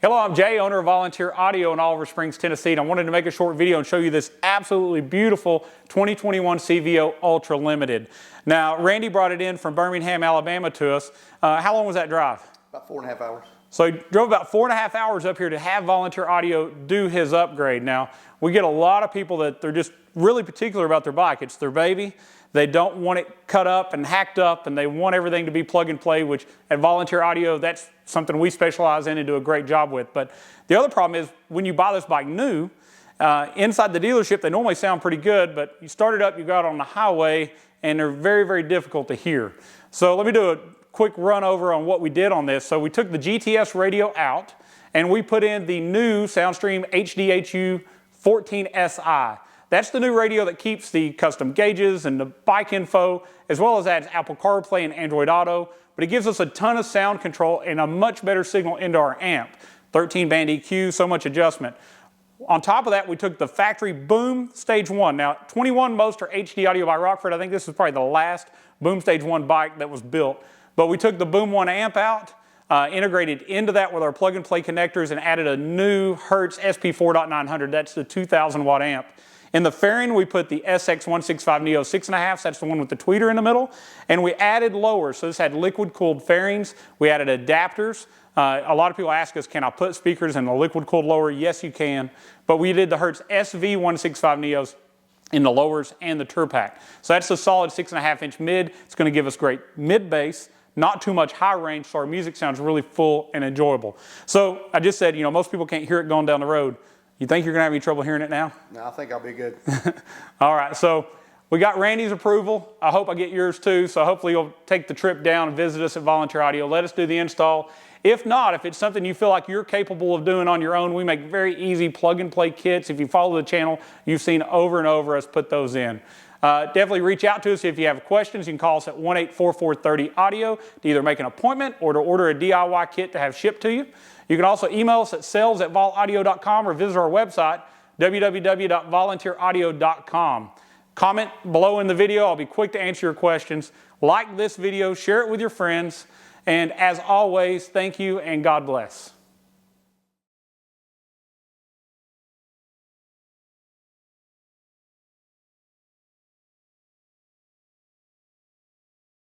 Hello, I'm Jay, owner of Volunteer Audio in Oliver Springs, Tennessee, and I wanted to make a short video and show you this absolutely beautiful 2021 CVO Ultra Limited. Now, Randy brought it in from Birmingham, Alabama to us. How long was that drive? About 4.5 hours. So he drove about 4.5 hours up here to have Volunteer Audio do his upgrade. Now, we get a lot of people that they're just really particular about their bike. It's their baby. They don't want it cut up and hacked up, and they want everything to be plug and play, which at Volunteer Audio, that's something we specialize in and do a great job with. But the other problem is when you buy this bike new, inside the dealership, they normally sound pretty good, but you start it up, you go out on the highway, and they're very, very difficult to hear. So let me do a quick run over on what we did on this. So we took the GTS radio out, and we put in the new Soundstream HDHU.14Si. That's the new radio that keeps the custom gauges and the bike info, as well as adds Apple CarPlay and Android Auto, but it gives us a ton of sound control and a much better signal into our amp. 13-band EQ, so much adjustment. On top of that, we took the factory Boom Stage 1. Now, 21 most are HD audio by Rockford. I think this is probably the last Boom Stage 1 bike that was built. But we took the Boom 1 amp out, integrated into that with our plug-and-play connectors, and added a new Hertz SP4.900. That's the 2,000 watt amp. In the fairing, we put the SX165Neo 6.5, that's the one with the tweeter in the middle, and we added lowers. So this had liquid-cooled fairings. We added adapters. A lot of people ask us, can I put speakers in the liquid-cooled lower? Yes, you can. But we did the Hertz SV165Neos in the lowers and the Tour Pak. So that's a solid 6.5-inch mid. It's going to give us great mid-bass, not too much high range, so our music sounds really full and enjoyable. So I just said, you know, most people can't hear it going down the road. You think you're going to have any trouble hearing it now? No, I think I'll be good. All right, so we got Randy's approval. I hope I get yours too, so hopefully you'll take the trip down and visit us at Volunteer Audio. Let us do the install. If not, if it's something you feel like you're capable of doing on your own, we make very easy plug-and-play kits. If you follow the channel, you've seen over and over us put those in. Definitely reach out to us if you have questions. You can call us at 1-844-30-AUDIO to either make an appointment or to order a DIY kit to have shipped to you. You can also email us at sales@volaudio.com or visit our website, www.volunteeraudio.com. Comment below in the video. I'll be quick to answer your questions. Like this video, share it with your friends, and as always, thank you and God bless.